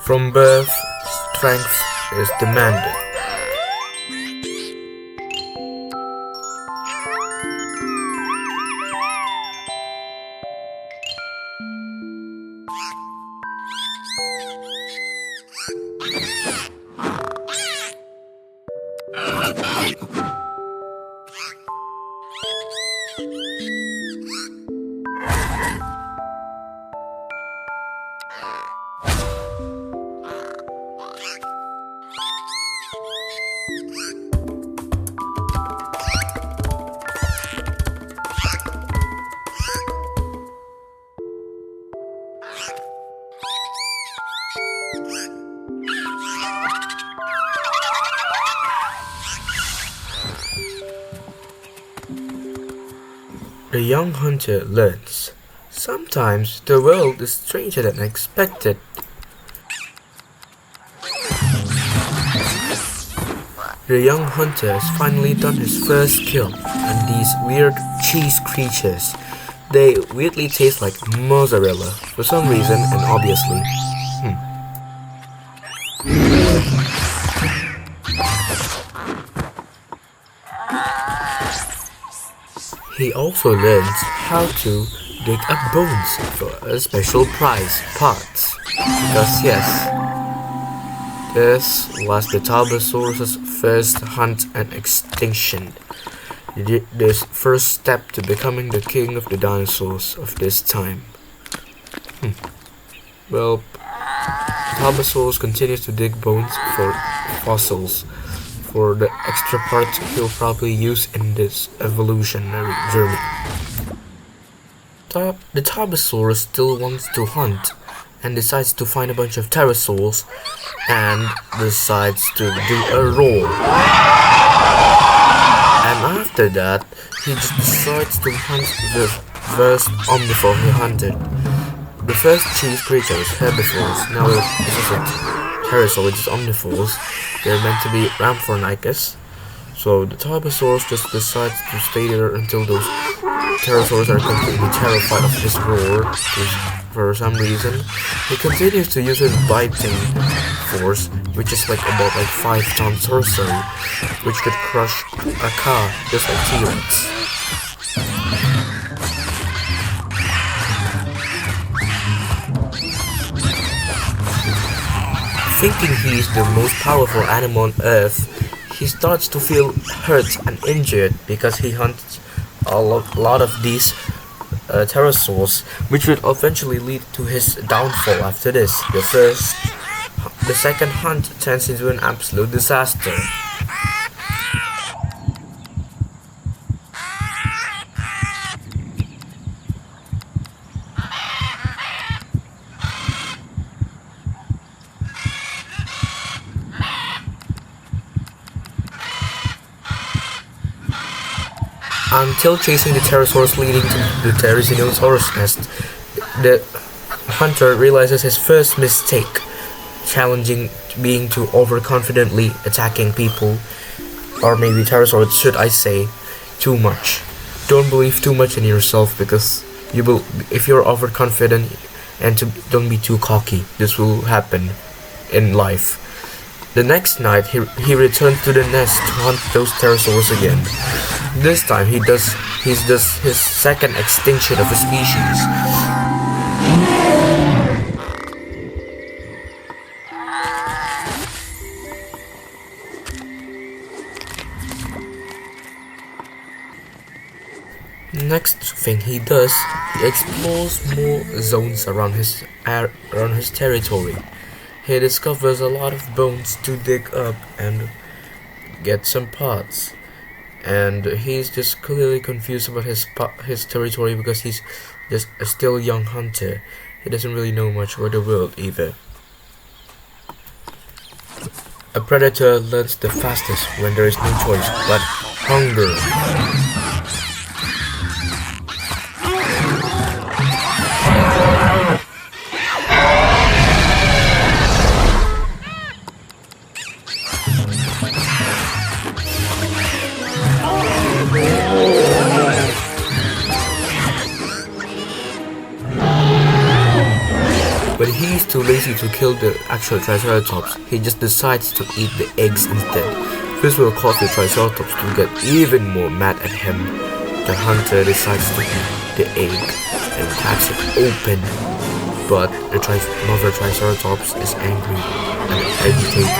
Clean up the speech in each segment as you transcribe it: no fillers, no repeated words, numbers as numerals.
From birth, strength is demanded. The young hunter learns. Sometimes the world is stranger than expected. The young hunter has finally done his first kill, and these weird cheese creatures, they weirdly taste like mozzarella for some reason, and obviously. He also learns how to dig up bones for a special prize, parts. Because yes, this was the Tarbosaurus' first hunt and extinction. This first step to becoming the king of the dinosaurs of this time. Well, Tarbosaurus continues to dig bones for fossils, for the extra parts he'll probably use in this evolutionary journey. The Tarbosaurus still wants to hunt and decides to find a bunch of pterosaurs and decides to do a roar. And after that, he just decides to hunt the first omnivore he hunted. The first cheese creature was herbivores, now this is a pterosaur, which is omnivores. They're meant to be Rhamphorhynchus. So the Tarbosaurus just decides to stay there until those pterosaurs are completely terrified of his roar. For some reason, he continues to use his biting force, which is about 5 tons or so, which could crush a car just like T-Rex. Thinking he's the most powerful animal on Earth, he starts to feel hurt and injured because he hunts a lot of these pterosaurs, which would eventually lead to his downfall after this. The second hunt turns into an absolute disaster. Until chasing the pterosaurs leading to the Therizinosaurus nest, the hunter realizes his first mistake, challenging being too overconfidently attacking people, or maybe pterosaurs should I say, too much. Don't believe too much in yourself, because if you're overconfident and don't be too cocky, this will happen in life. The next night, he returns to the nest to hunt those pterosaurs again. This time, he does his second extinction of a species. Next thing he does, he explores more zones around his territory. He discovers a lot of bones to dig up and get some parts. And he's just clearly confused about his territory because he's just a still young hunter. He doesn't really know much about the world either. A predator learns the fastest when there is no choice but hunger. But he's too lazy to kill the actual Triceratops, he just decides to eat the eggs instead. This will cause the Triceratops to get even more mad at him. The hunter decides to eat the egg and cracks it open, but the mother Triceratops is angry and agitated,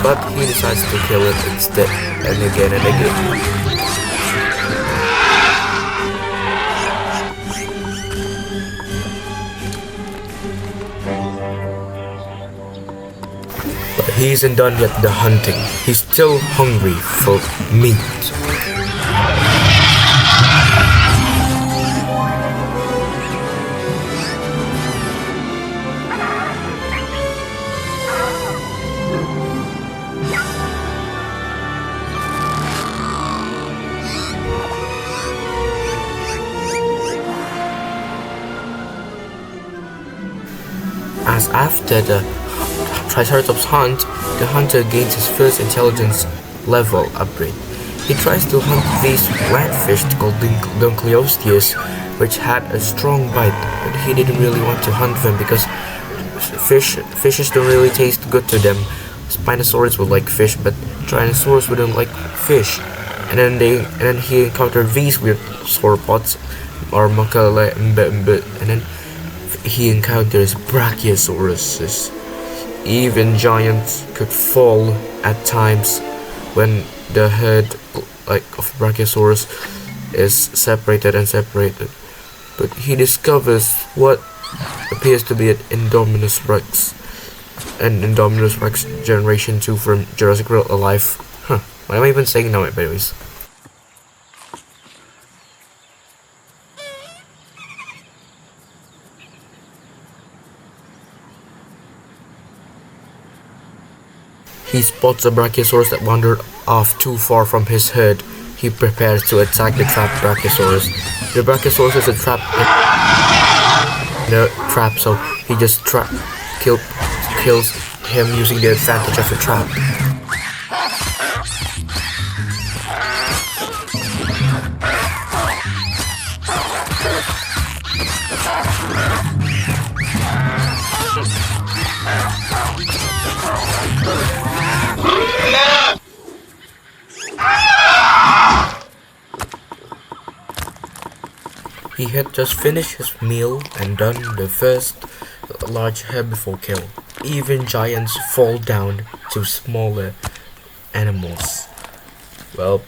but he decides to kill it instead, and again and again. He isn't done yet the hunting. He's still hungry for meat. As after the Triceratops Hunt, the hunter gains his first intelligence level upgrade. He tries to hunt these redfish called Duckodile, which had a strong bite, but he didn't really want to hunt them because fishes don't really taste good to them. Spinosaurus would like fish, but Tyrannosaurus wouldn't like fish. And then he encountered these weird sauropods, or Makale, and then he encounters Brachiosaurus. Even giants could fall at times when the head of Brachiosaurus is separated. But he discovers what appears to be an Indominus Rex, an Indominus Rex Generation 2 from Jurassic World alive. Why am I even saying now, anyways? He spots a Brachiosaurus that wandered off too far from his herd. He prepares to attack the trapped Brachiosaurus. The Brachiosaurus is trapped in a trap, so he just kills him using the advantage of the trap. He had just finished his meal and done the first large herbivore kill. Even giants fall down to smaller animals. Well,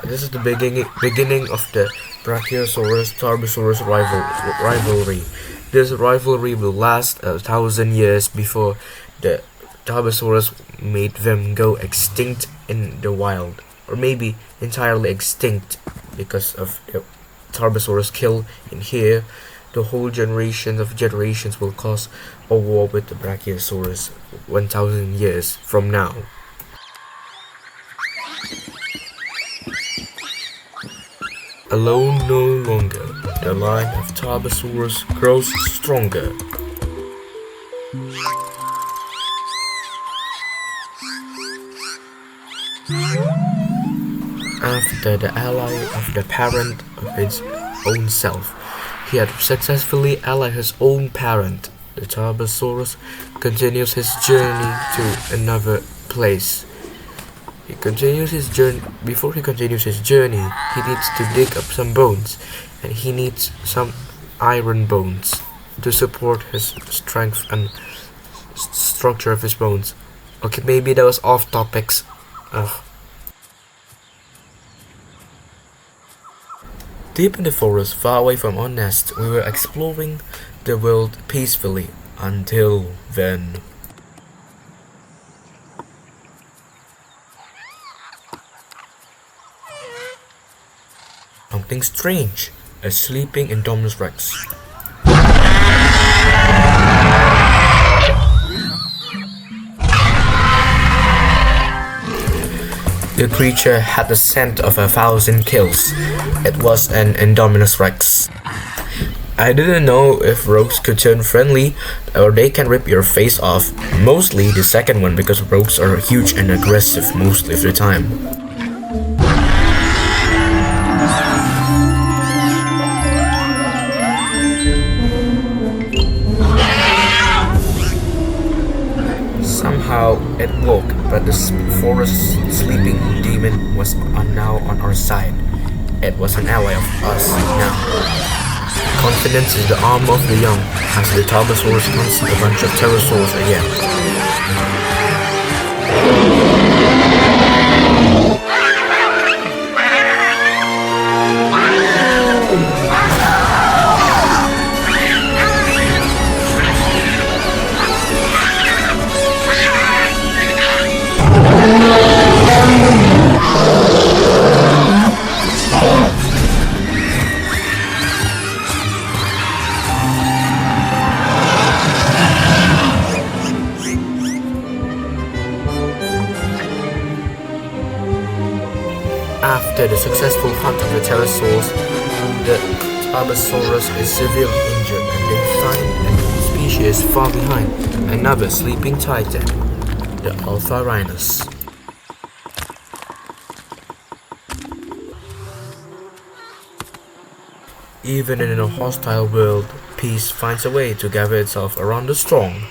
this is the beginning of the Brachiosaurus Tarbosaurus rivalry. This rivalry will last 1,000 years before the Tarbosaurus made them go extinct in the wild, or maybe entirely extinct because of the Tarbosaurus Kill. In here, the whole generations will cause a war with the Brachiosaurus 1,000 years from now. Alone no longer, the line of Tarbosaurus grows stronger. After the ally of the parent of his own self, he had successfully allied his own parent. The Tarbosaurus continues his journey to another place. Before he continues his journey, he needs to dig up some bones, and he needs some iron bones to support his strength and structure of his bones. Okay, maybe that was off topics. Deep in the forest, far away from our nest, we were exploring the world peacefully until then. Something strange, a sleeping Indominus Rex. The creature had the scent of 1,000 kills. It was an Indominus Rex. I didn't know if rogues could turn friendly or they can rip your face off. Mostly the second one, because rogues are huge and aggressive most of the time. walk, but the forest sleeping demon was now on our side. It was an ally of us now. Confidence is the arm of the young, as the Tarbosaurus hunts a bunch of pterosaurs again. After the successful hunt of the pterosaurs, the Tarbosaurus is severely injured and they find a new species far behind, another sleeping titan, the Althirhinus. Even in a hostile world, peace finds a way to gather itself around the strong.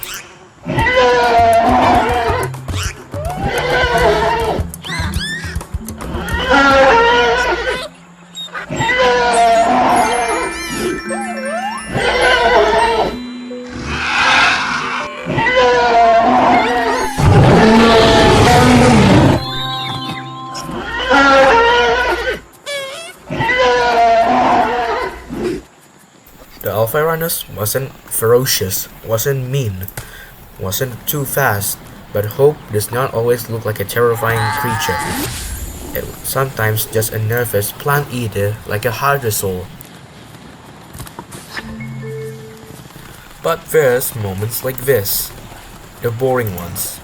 The Althirhinus wasn't ferocious, wasn't mean, wasn't too fast, but hope does not always look like a terrifying creature. It was sometimes just a nervous plant eater like a Hadrosaur. But there's moments like this, the boring ones,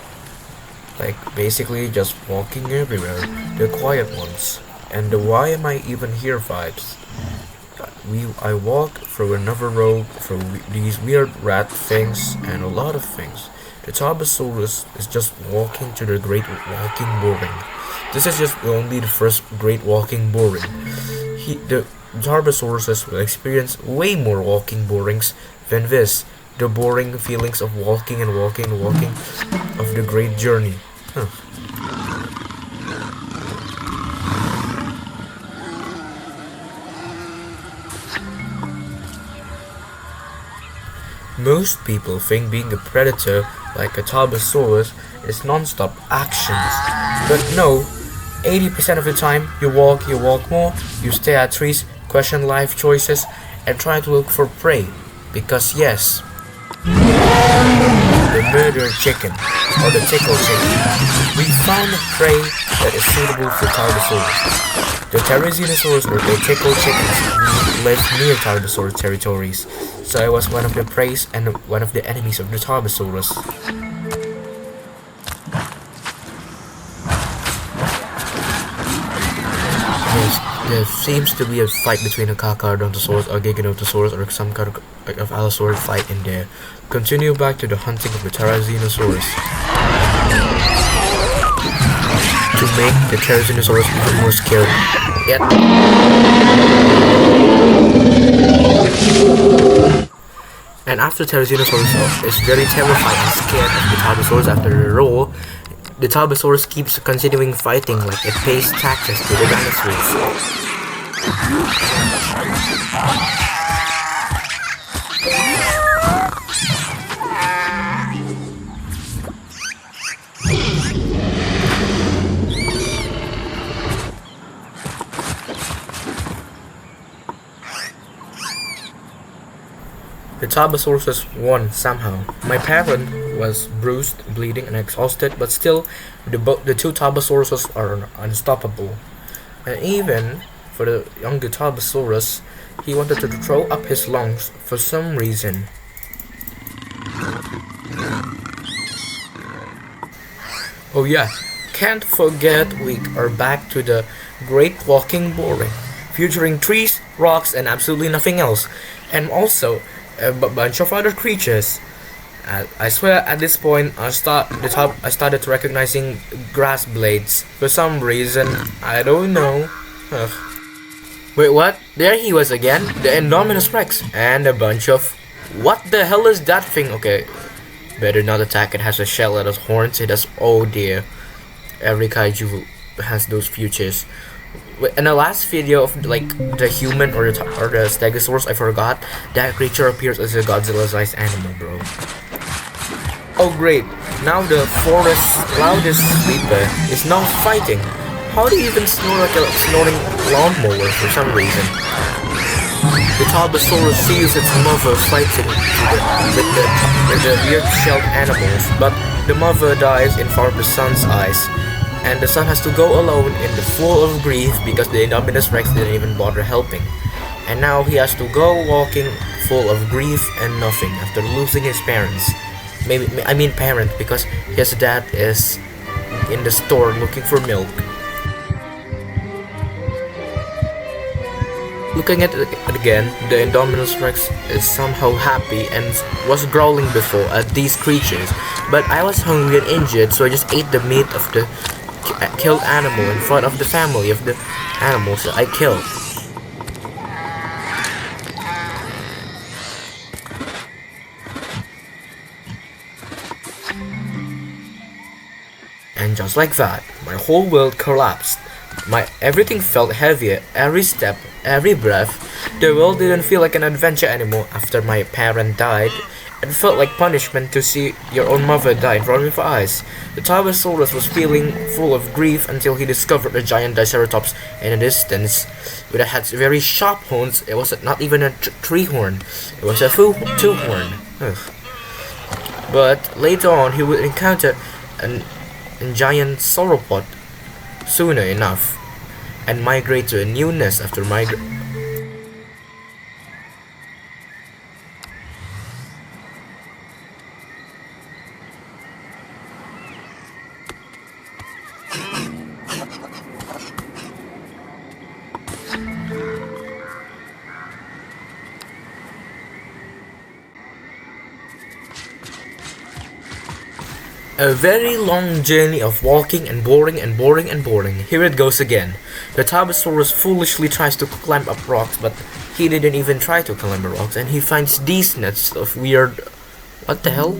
like basically just walking everywhere, the quiet ones, and the why am I even here vibes. I walk through another road through these weird rat things and a lot of things. The Tarbosaurus is just walking to the Great Walking Boring. This is just only the first Great Walking Boring. The Tarbosaurus will experience way more walking borings than this. The boring feelings of walking and walking and walking of the great journey. Most people think being a predator like a Tarbosaurus is non-stop actions, but no, 80% of the time you walk more, you stare at trees, question life choices, and try to look for prey, because yes, the murder chicken, or the tickle chicken, we found a prey that is suitable for Tarbosaurus. The Therizinosaurus or the tickle chickens live near Tarbosaurus territories, so I was one of the prey and one of the enemies of the Tarbosaurus. There seems to be a fight between a Giganotosaurus or Giganotosaurus or some kind of Allosaurus fight in there. Continue back to the hunting of the Therizinosaurus. To make the Therizinosaurus even more scared. Yet. And after Therizinosaurus is very terrified and scared of the Tarbosaurus after the roar, the Tarbosaurus keeps continuing fighting like it pays taxes to the dinosaurs. The Tarbosaurus won somehow. My parent was bruised, bleeding, and exhausted, but still, the two Tarbosaurus are unstoppable. And even for the younger Tarbosaurus, he wanted to throw up his lungs for some reason. Oh yeah, can't forget we are back to the Great Walking Boring, featuring trees, rocks, and absolutely nothing else. And also, a bunch of other creatures. I swear at this point I started recognizing grass blades for some reason. I don't know. Ugh. Wait, what? There he was again, the Indominus Rex, and a bunch of... What the hell is that thing? Okay, Better not attack. It has a shell, it has horns, it has, oh dear. Every kaiju has those futures. In the last video of like the human or the stegosaurus, I forgot that creature appears as a Godzilla-sized animal, bro. Oh great! Now the forest's loudest sleeper is now fighting. How do you even snore like a snoring lawnmower for some reason? The Tarbosaurus sees its mother fighting with the weird-shelled animals, but the mother dies in front of the son's eyes. And the son has to go alone in the full of grief because the Indominus Rex didn't even bother helping. And now he has to go walking full of grief and nothing after losing his parents. Parent, because his dad is in the store looking for milk. Looking at it again, the Indominus Rex is somehow happy and was growling before at these creatures. But I was hungry and injured, so I just ate the meat of the killed animal in front of the family of the animals that I killed. And just like that, my whole world collapsed. Everything felt heavier, every step, every breath. The world didn't feel like an adventure anymore after my parent died. It felt like punishment to see your own mother die in front of your eyes. The Tarbosaurus was feeling full of grief until he discovered a giant Triceratops in the distance. With it had very sharp horns. It was not even a tree horn. It was a two horn. Ugh. But later on he would encounter a giant sauropod sooner enough and migrate to a new nest after A very long journey of walking and boring and boring and boring. Here it goes again. The Tarbosaurus foolishly tries to climb up rocks, but he didn't even try to climb the rocks, and he finds these nets of weird... what the hell?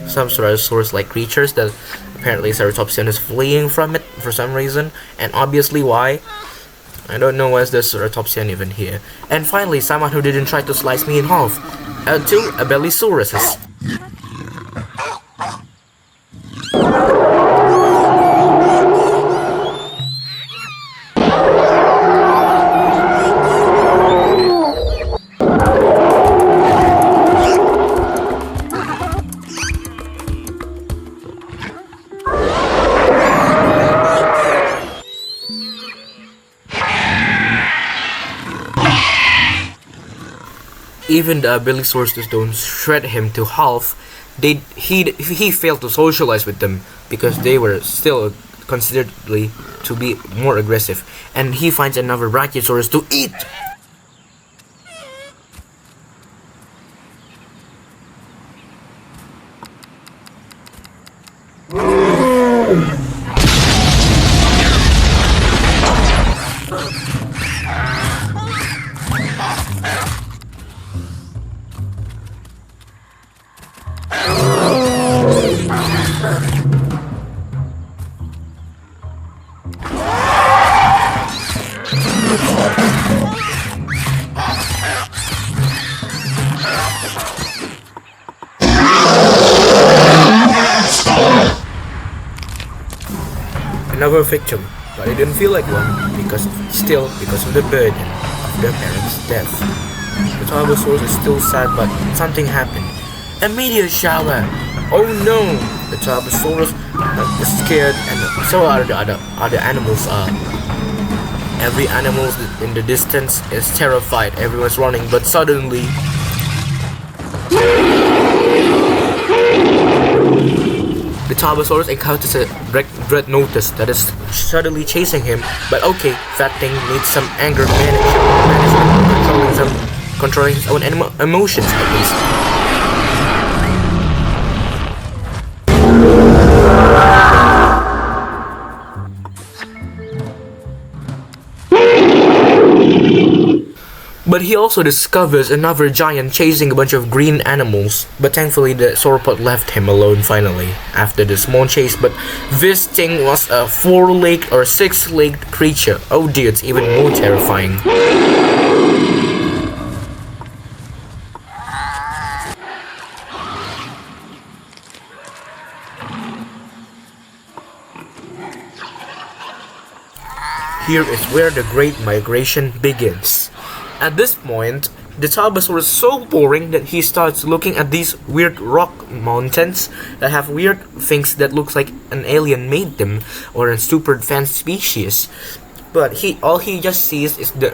Some Ceratosaurus-like creatures that apparently Ceratopsian is fleeing from it for some reason, and obviously why. I don't know why is the Ceratopsian even here. And finally, someone who didn't try to slice me in half. Two Abelosauruses. Even the Abelosauruses don't shred him to half. He failed to socialize with them because they were still consideredly to be more aggressive, and he finds another Brachiosaurus to eat. Another victim, but it didn't feel like one because of the burden of their parents' death. The Tarbosaurus is still sad, but something happened. A meteor shower! Oh no! The Tarbosaurus is scared, and so are the other animals are. Every animal in the distance is terrified. Everyone's running, but suddenly the Tarbosaurus encounters a dread notice that is suddenly chasing him, but okay, that thing needs some anger management, controlling his own emotions at least. But he also discovers another giant chasing a bunch of green animals. But thankfully the sauropod left him alone finally after the small chase. But this thing was a 4-legged or 6-legged creature. Oh dear, it's even more terrifying. Here is where the Great Migration begins. At this point, the Tarbosaur is so boring that he starts looking at these weird rock mountains that have weird things that looks like an alien made them or a super advanced species. But all he just sees is the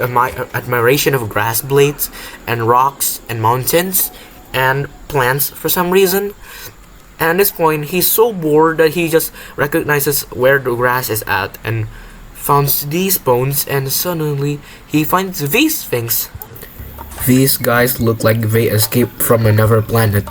admiration of grass blades and rocks and mountains and plants for some reason. And at this point, he's so bored that he just recognizes where the grass is at and finds these bones, and suddenly he finds these things. These guys look like they escaped from another planet.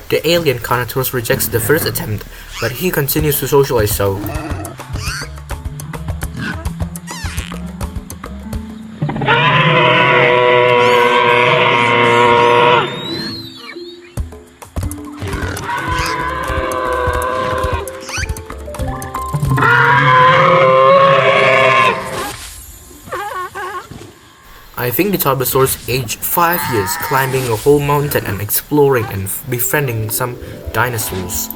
The alien Giganotosaurus rejects the first attempt, but he continues to socialize so. I think the Tarbosaurus aged 5 years, climbing a whole mountain and exploring and befriending some dinosaurs.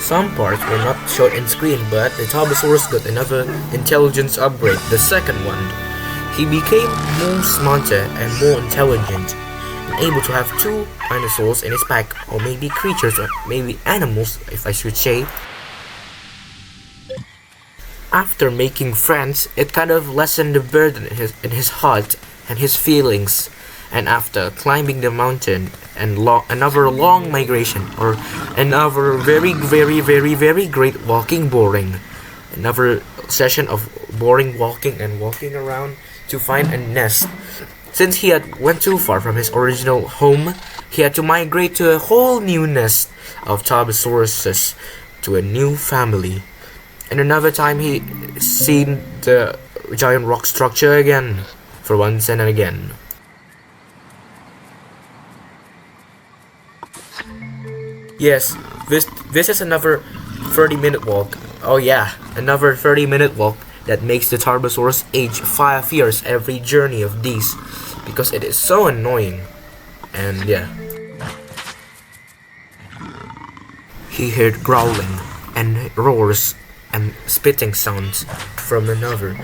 Some parts were not shown in screen, but the Tarbosaurus got another intelligence upgrade, the second one. He became more smarter and more intelligent, and able to have 2 dinosaurs in his pack, or maybe creatures, or maybe animals, if I should say. After making friends, it kind of lessened the burden in his heart and his feelings. And after climbing the mountain and another long migration, or another very great walking boring, another session of boring walking and walking around to find a nest. Since he had went too far from his original home, he had to migrate to a whole new nest of Tarbosauruses, to a new family. And another time he seen the giant rock structure again, for once and again. Yes, this is another 30-minute walk. Oh yeah, another 30-minute walk that makes the Tarbosaurus age 5 years every journey of these, because it is so annoying. And yeah. He heard growling and roars and spitting sounds from another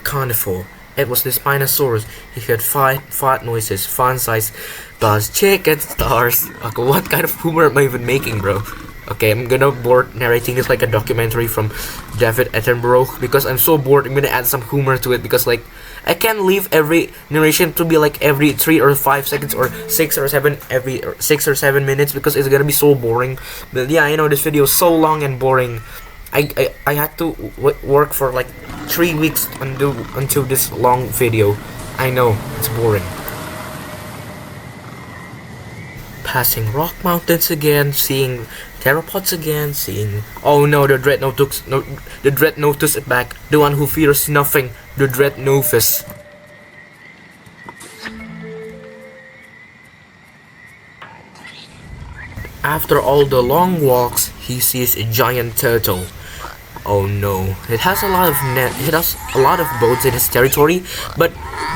carnivore. It was the Spinosaurus. He heard fart noises, fun-sized buzz, chicken stars. Okay, what kind of humor am I even making, bro? Okay, I'm gonna bored narrating this like a documentary from David Attenborough, because I'm so bored. I'm gonna add some humor to it, because like I can't leave every narration to be like every 3 or 5 seconds or 6 or 7 every 6 or 7 minutes, because it's gonna be so boring. But yeah, you know, this video is so long and boring. I had to work for like 3 weeks until this long video. I know, it's boring. Passing rock mountains again, seeing theropods again, seeing... Oh no, the Dreadnoughtus, no, the Dreadnoughtus is back. The one who fears nothing, the Dreadnoughtus. After all the long walks, he sees a giant turtle. Oh no, it has a lot of boats in its territory, but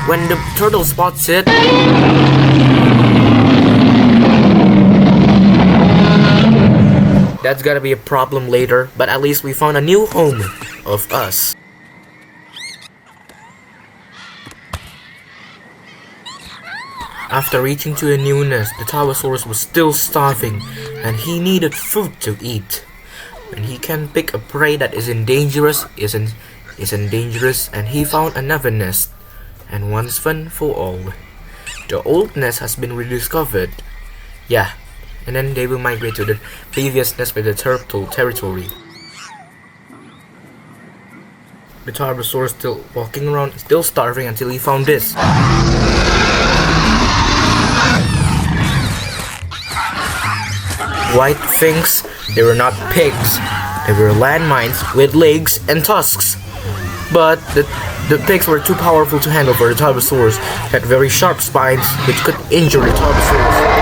when the turtle spots it... That's gotta be a problem later, but at least we found a new home of us. After reaching to a new nest, the Tarbosaurus was still starving, and he needed food to eat. When he can pick a prey that isn't dangerous, and he found another nest, and once fun for all. The old nest has been rediscovered. Yeah, and then they will migrate to the previous nest with the turtle territory. The Tarbosaurus still walking around, still starving until he found this. White things, they were not pigs. They were landmines with legs and tusks. But the pigs were too powerful to handle for the Tarbosaurus. Had very sharp spines which could injure the Tarbosaurus.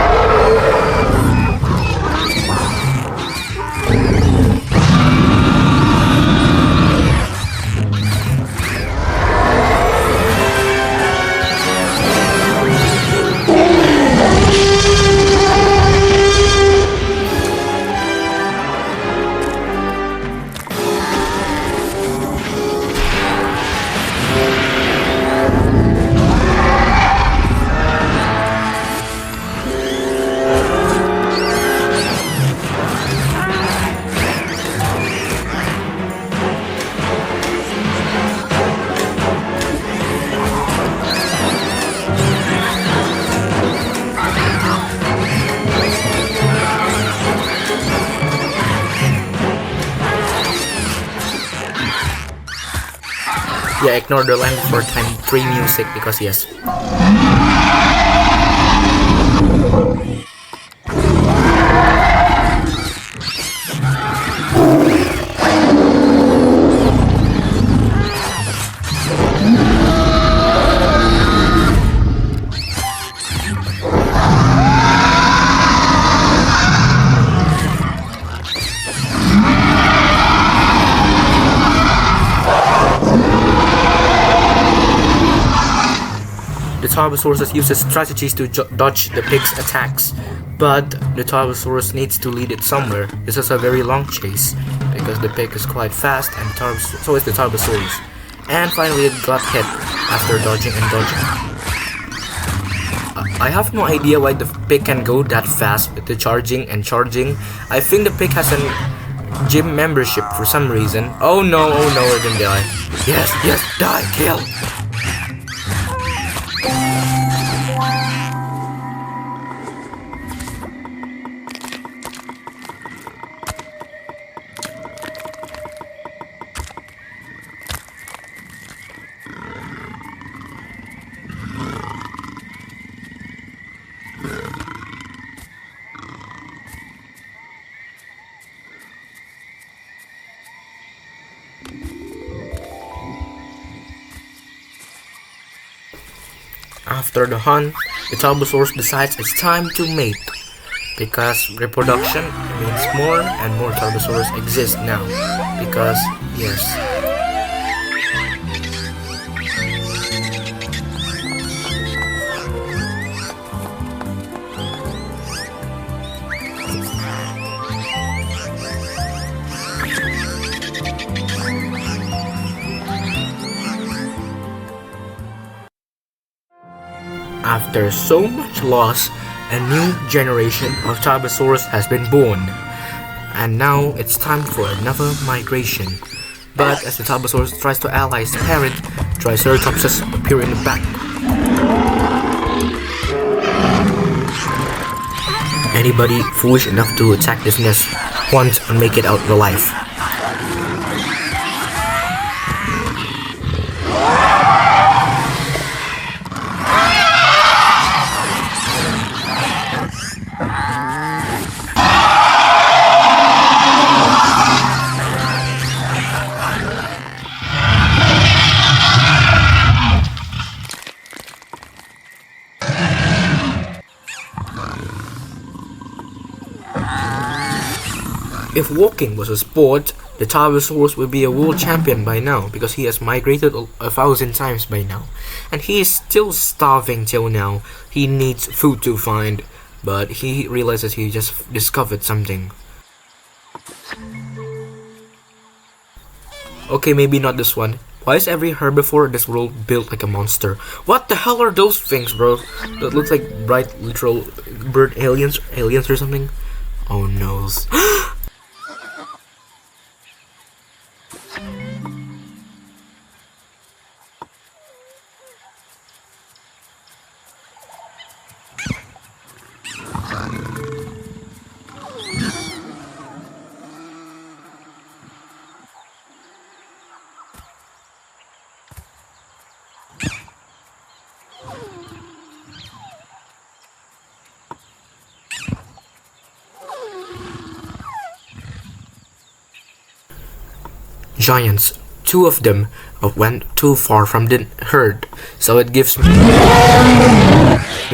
Yeah, ignore the line for time 3 music because yes. The Tarbosaurus uses strategies to dodge the pig's attacks, but the Tarbosaurus needs to lead it somewhere. This is a very long chase, because the pig is quite fast and so is the Tarbosaurus. And finally it got hit after dodging and dodging. I have no idea why the pig can go that fast with the charging and charging. I think the pig has a gym membership for some reason. Oh no, it didn't die. Yes, die, kill! After the hunt, the Tarbosaurus decides it's time to mate, because reproduction means more and more Tarbosaurus exist now, because yes. After so much loss, a new generation of Tarbosaurus has been born. And now it's time for another migration. But as the Tarbosaurus tries to ally its parent, Triceratopses appear in the back. Anybody foolish enough to attack this nest once and make it out alive. If walking was a sport, the Tarbosaurus would be a world champion by now because he has migrated 1,000 times by now. And he is still starving till now. He needs food to find, but he realizes he just discovered something. Okay, maybe not this one. Why is every herbivore in this world built like a monster? What the hell are those things, bro? That looks like bright literal bird aliens or something. Oh no. Giants. Two of them went too far from the herd, so it gives me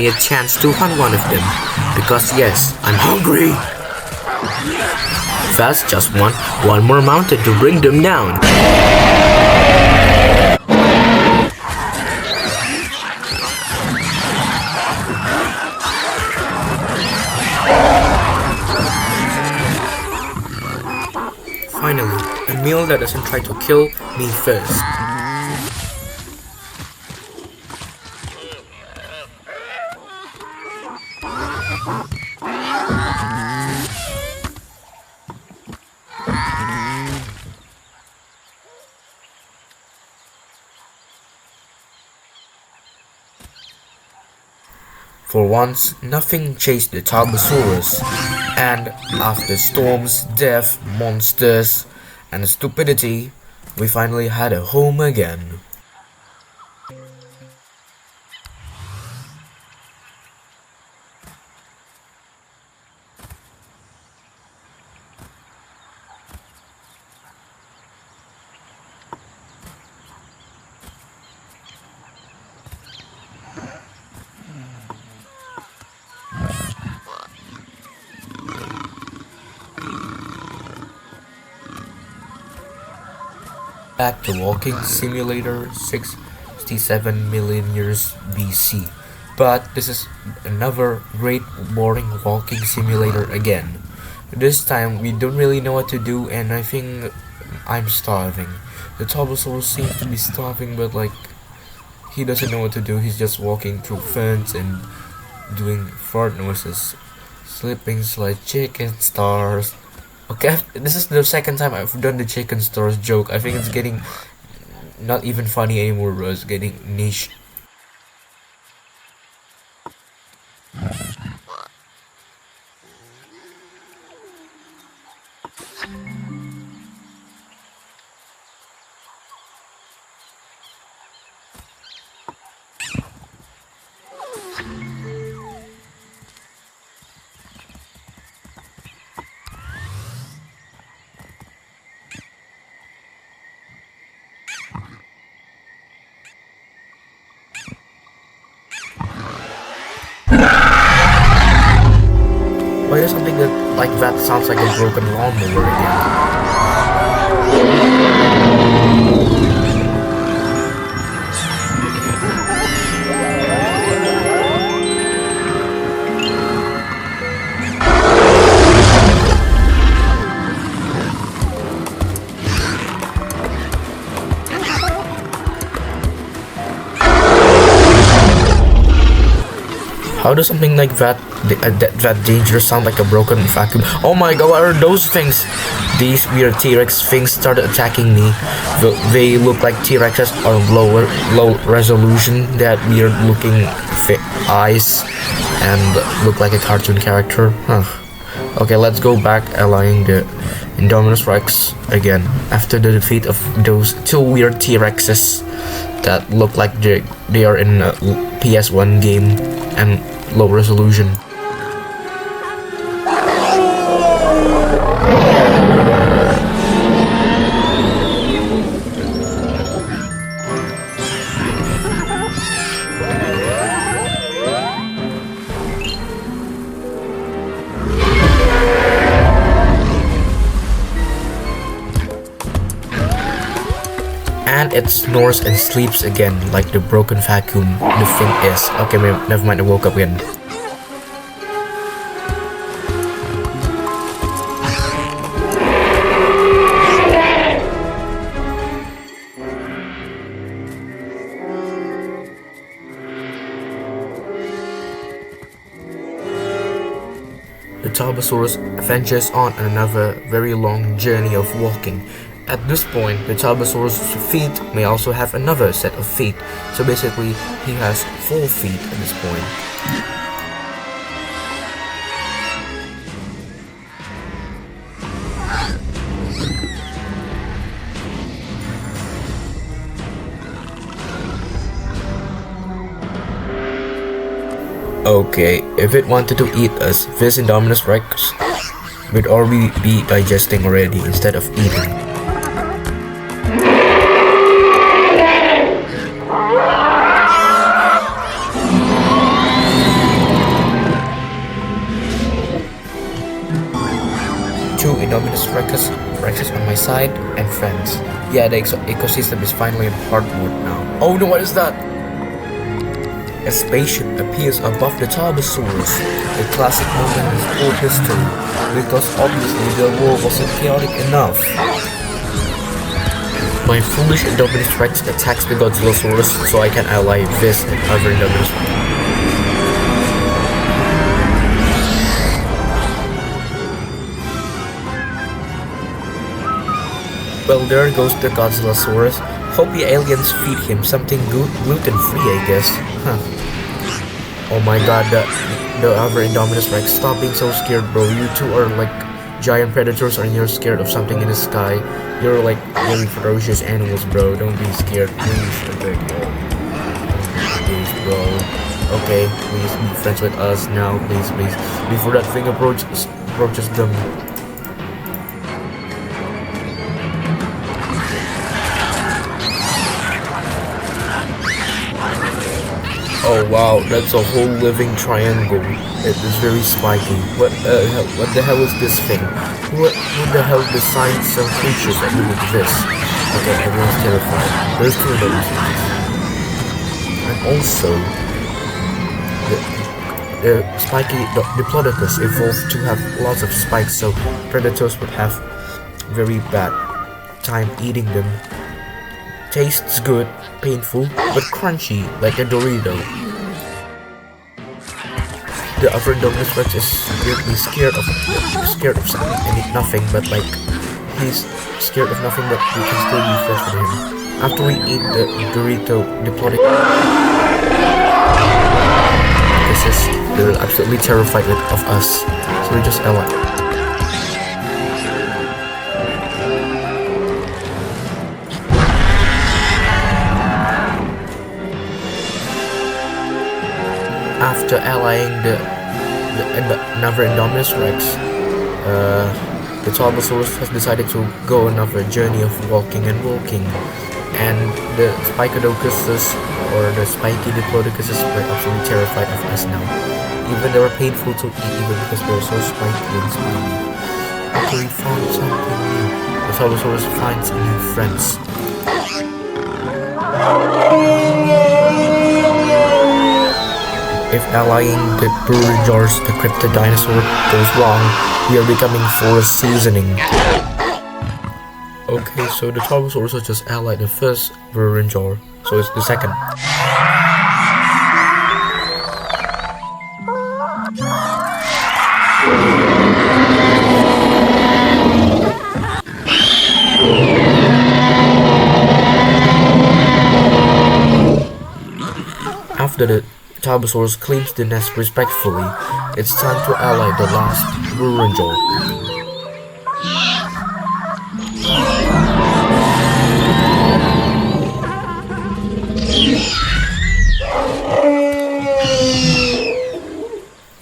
a chance to hunt one of them. Because yes, I'm hungry. Fast just want one more mountain to bring them down. Finally, a meal that doesn't try to kill me first. For once, nothing chased the Tarbosaurus, and after storms, death, monsters, and stupidity, we finally had a home again. Back to Walking Simulator 67 million years BC. But this is another great boring walking simulator again. This time we don't really know what to do, and I think I'm starving. The Tarbosaurus seems to be starving, but like he doesn't know what to do. He's just walking through ferns and doing fart noises, slipping like chicken stars. Okay, this is the second time I've done the chicken stars joke. I think it's getting not even funny anymore, bro. It's getting niche. Why does something like that sounds like a broken lawnmower again? How does something like that dangerous sound like a broken vacuum? Oh my god, what are those things? These weird T-Rex things started attacking me. They look like T-Rexes on low resolution. That weird looking eyes and look like a cartoon character. Huh. Okay, let's go back allying the Indominus Rex again after the defeat of those two weird T-Rexes that look like they are in a PS1 game and low resolution. And it snores and sleeps again, like the broken vacuum the thing is. Okay, never mind, I woke up again. The Tarbosaurus ventures on another very long journey of walking. At this point, the Tarbosaurus' feet may also have another set of feet, so basically he has 4 feet at this point. Okay, if it wanted to eat us, this Indominus Rex would already be digesting already instead of eating. Two Indominus Rexes on my side and friends. Yeah, the ecosystem is finally on hardwood now. Oh no, what is that? A spaceship appears above the Tarbosaurus, a classic moment in sport history, because obviously the world wasn't chaotic enough. My foolish Indominus Rex attacks the Godzillasaurus so I can ally this and other Indominus Rex. Well, there goes the Godzillasaurus. Hope the aliens feed him something gluten-free, I guess. Huh. Oh my god, the other Indominus Rex, stop being so scared, bro. You two are like giant predators and you're scared of something in the sky. You're like very ferocious animals, bro. Don't be scared, please. Okay, please, bro. Okay, please be friends with us now, please. Before that thing approaches them. Oh wow, that's a whole living triangle. It is very spiky. What the hell is this thing? What the hell designed some creatures that do this? Okay, everyone's terrified. There's 2 of those. And also, the Spiky Diplodocus evolved to have lots of spikes, so predators would have very bad time eating them. Tastes good, painful, but crunchy, like a Dorito. The other Indominus Rex is weirdly scared of something and nothing, but like he's scared of nothing, but we can still be friends with him. After we eat the Dorito Diplodocus, they're absolutely terrified of us, so we just ally. After allying another Indominus Rex, the Tarbosaurus has decided to go another journey of walking, and the Spicodocuses or the Spiky Diplodocuses were absolutely terrified of us now. Even they were painful to eat, even because they were so spiky and spiny. After we found something new, the Tarbosaurus finds new friends. If allying the Burrurunjors, the cryptid dinosaur, goes wrong, we are becoming forest seasoning. Okay, so the Tarbosaurus has just allied the first Burrurunjor, so it's the second. After the Tarbosaurus cleans the nest respectfully, it's time to ally the last Burrurunjor.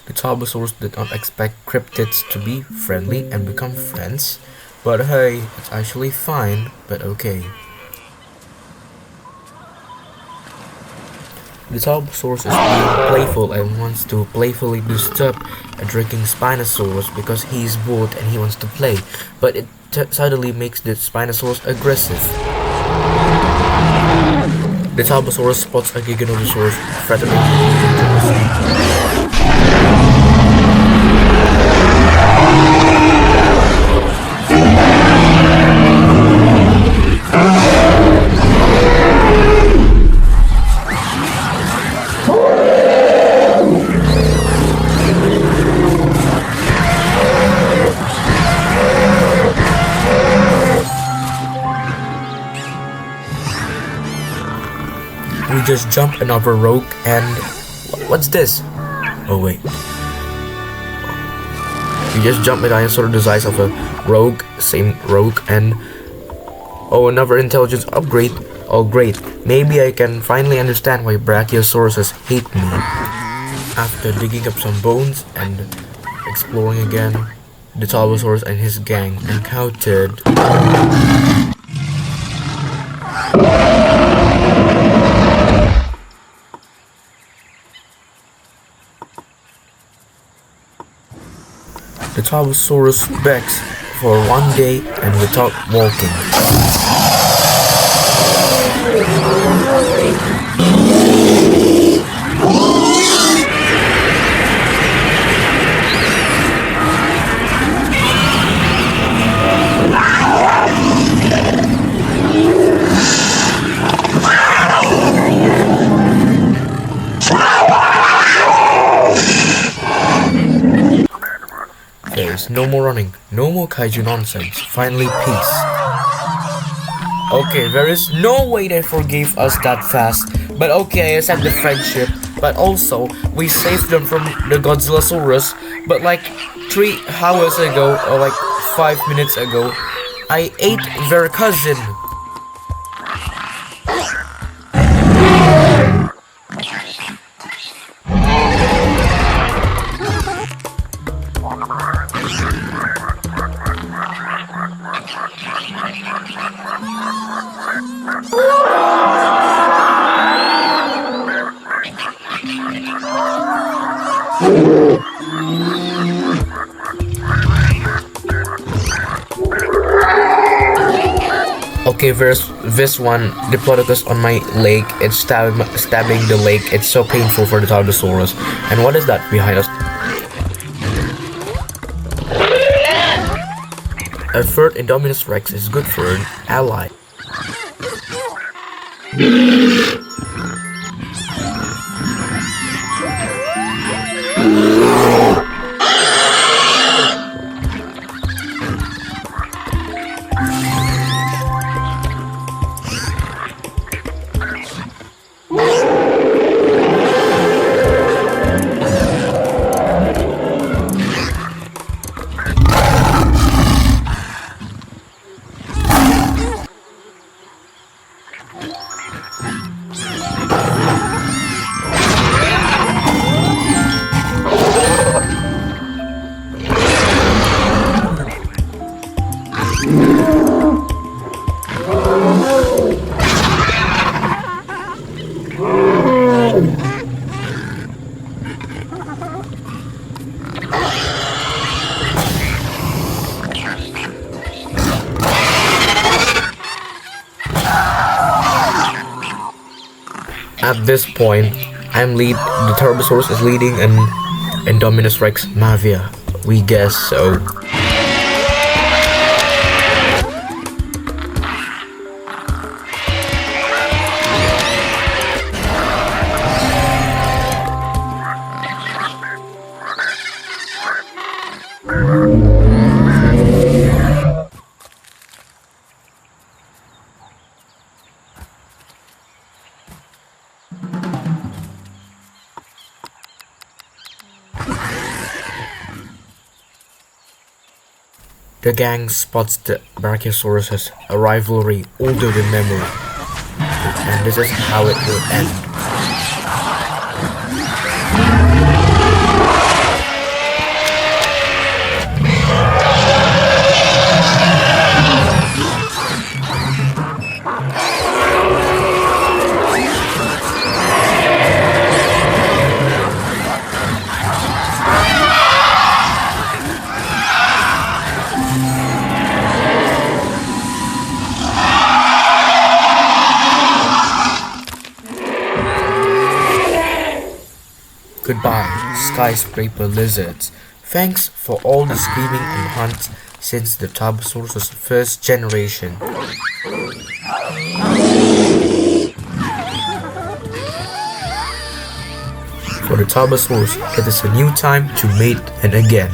The Tarbosaurus did not expect cryptids to be friendly and become friends, but hey, it's actually fine, but okay. The Tarbosaurus is being playful and wants to playfully disturb a drinking Spinosaurus because he's bored and he wants to play, but it suddenly makes the Spinosaurus aggressive. The Tarbosaurus spots a Giganotosaurus threatening to We just jumped another rogue and what's this? Oh wait. We just jumped a dinosaur the size of a rogue, same rogue, and oh, another intelligence upgrade. Oh great, maybe I can finally understand why Brachiosauruses hate me. After digging up some bones and exploring again, the Tarbosaurus and his gang encountered the Tarbosaurus begs for one day and without walking. There's no more running, no more kaiju nonsense, finally peace. Okay, there is no way they forgave us that fast, but okay, I accept the friendship, but also, we saved them from the Godzillasaurus, but like 3 hours ago, or like 5 minutes ago, I ate their cousin. Okay, there's this one Diplodocus on my leg. It's stabbing the leg. It's so painful for the Tarbosaurus. And what is that behind us? A third Indominus Rexes is good for an ally. At this point, the Tarbosaurus is leading an Indominus Rex Mafia. We guess so. The gang spots the Brachiosaurus has a rivalry older than memory, and this is how it will end. Goodbye, skyscraper lizards. Thanks for all the screaming and hunts since the Tarbosaurus first generation. For the Tarbosaurus, it is a new time to mate and again.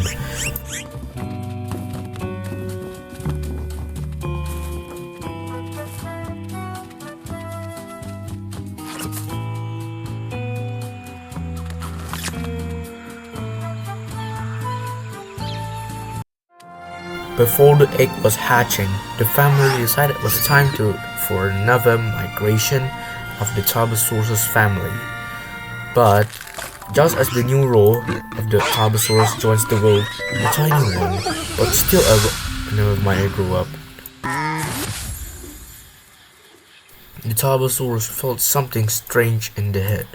Before the egg was hatching, the family decided it was time for another migration of the Tarbosaurus family. But just as the new row of the Tarbosaurus joins the world, a tiny one, but still never mind grew up. The Tarbosaurus felt something strange in the head.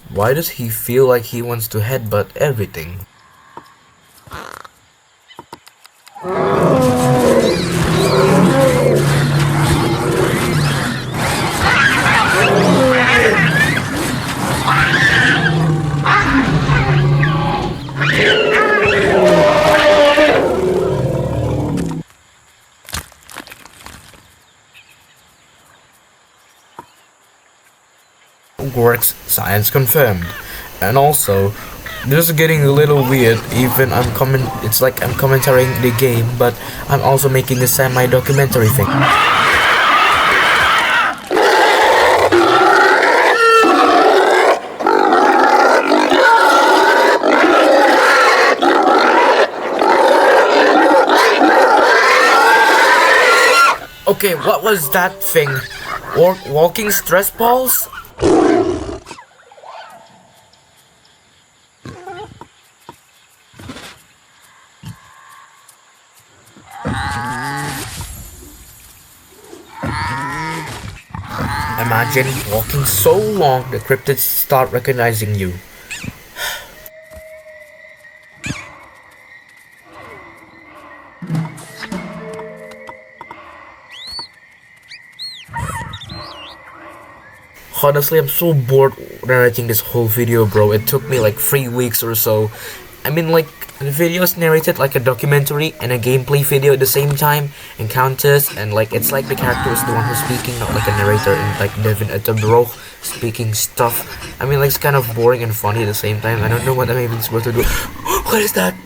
Why does he feel like he wants to headbutt everything? Works, science confirmed. And also, this is getting a little weird. It's like I'm commentating the game, but I'm also making a semi-documentary thing. Okay, what was that thing? Walking stress balls? Imagine walking so long the cryptids start recognizing you. Honestly, I'm so bored narrating this whole video, bro. It took me like 3 weeks or so. I mean, like, the video is narrated like a documentary and a gameplay video at the same time, encounters, and like it's like the character is the one who's speaking, not like a narrator and like Devin Attenborough speaking stuff. I mean, like, it's kind of boring and funny at the same time. I don't know what I'm even supposed to do. What is that?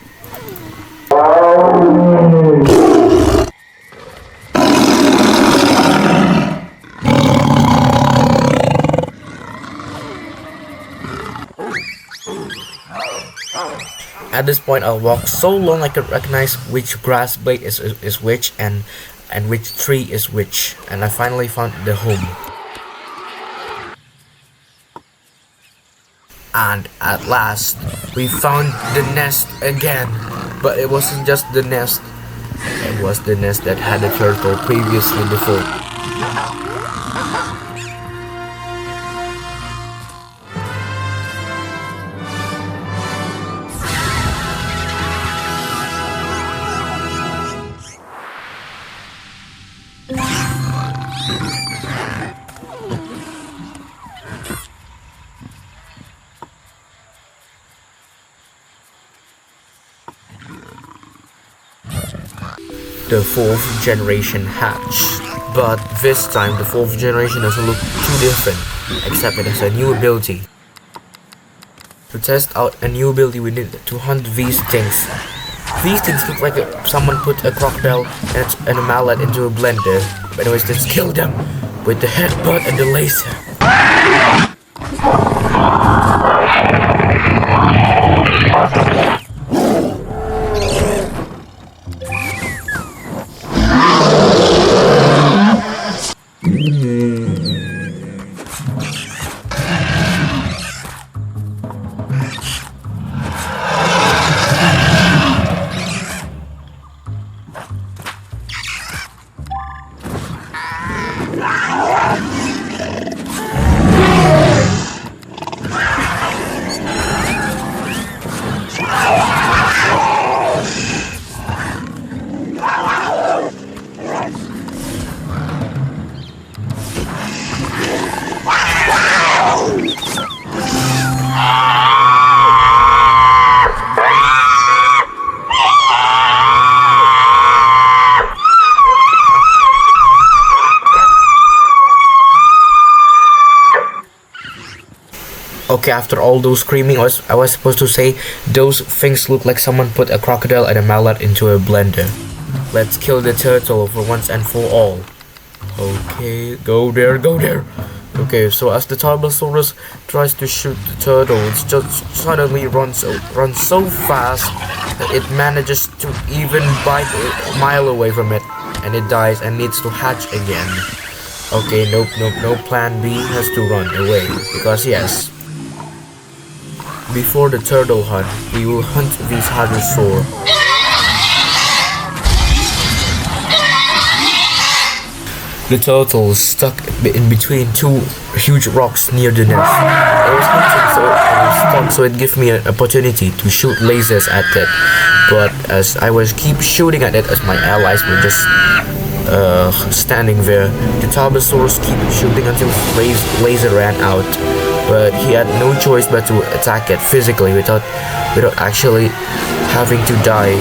At this point, I'll walk so long I could recognize which grass blade is which and which tree is which, and I finally found the home. And at last, we found the nest again. But it wasn't just the nest, it was the nest that had a turtle previously before. The 4th generation hatched, but this time the 4th generation doesn't look too different, except it has a new ability. To test out a new ability, we need to hunt these things. These things look like someone put a crocodile and a mallet into a blender. But anyways, let's kill them with the headbutt and the laser. Okay, after all those screaming, I was supposed to say those things look like someone put a crocodile and a mallet into a blender. Let's kill the turtle for once and for all. Okay, go there, go there. Okay, so as the Tarbosaurus tries to shoot the turtle, it just suddenly runs so fast that it manages to even bite a mile away from it, and it dies and needs to hatch again. Okay, nope, no plan B, has to run away, because yes. Before the turtle hunt, we will hunt these Hadrosaur. The turtle is stuck in between two huge rocks near the nest. I was hunting, so I was stuck, so it gave me an opportunity to shoot lasers at it. But as I was keep shooting at it, as my allies were just standing there, the Tarbosaurus keep shooting until his laser ran out. But he had no choice but to attack it physically without actually having to die.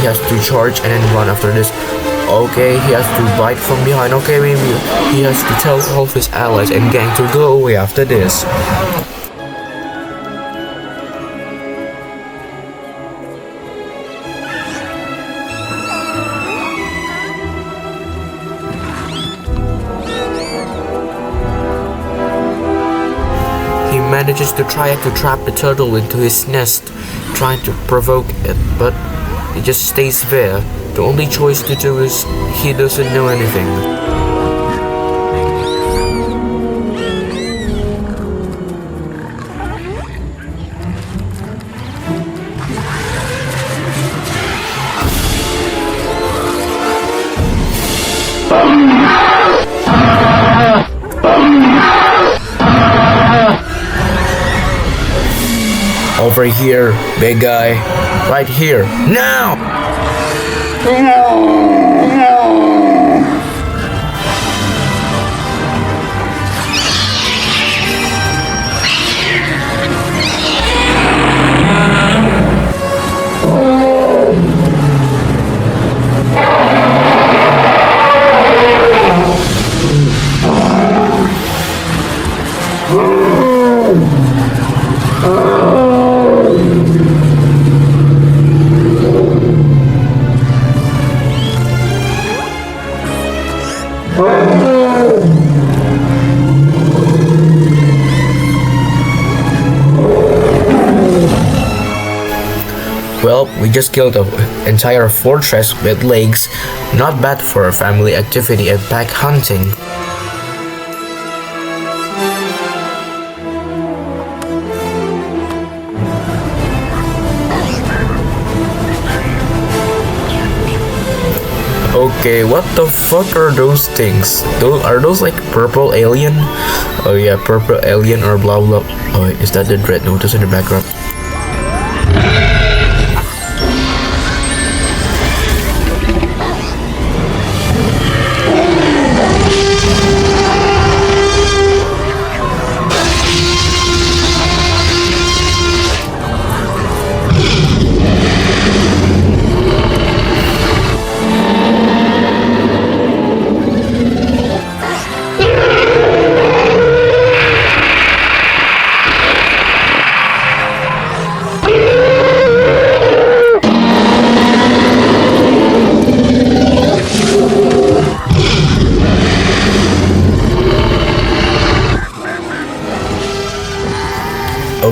He has to charge and then run after this. Okay, he has to bite from behind. Okay, maybe he has to tell all of his allies and gang to go away after this. He manages to try to trap the turtle into his nest, trying to provoke it, but it just stays there. The only choice to do is he doesn't know anything. Over here, big guy. Right here. Now! Well, we just killed an entire fortress with legs. Not bad for a family activity and pack hunting. Okay, what the fuck are those things? Are those like purple alien? Oh yeah, purple alien or blah blah. Oh, is that the dread notice in the background?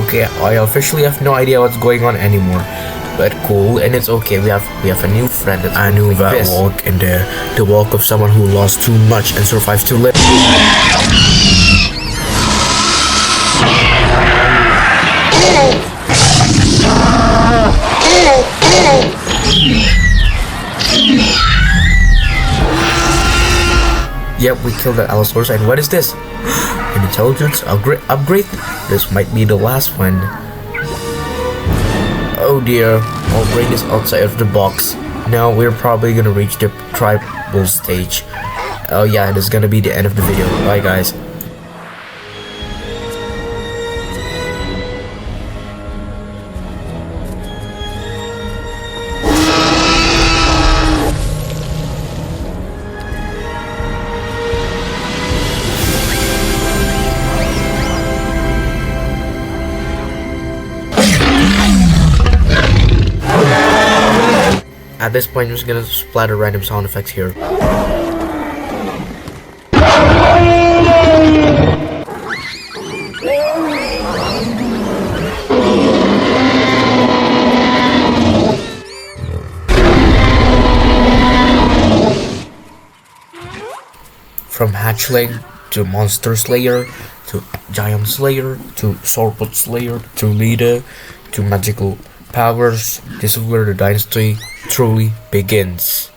Okay, I officially have no idea what's going on anymore, but cool, and it's okay. We have a new friend, a new walk in there, the walk of someone who lost too much and survives to live. Yep, we killed that Allosaurus, and what is this? An intelligence upgrade? This might be the last one. Oh dear, our brain is outside of the box. Now we're probably gonna reach the tribal stage. Oh yeah, this is gonna be the end of the video. Bye guys. At this point, I'm just gonna splatter random sound effects here. From hatchling to monster slayer to giant slayer to sauropod slayer to leader to magical powers, this is where the dynasty truly begins.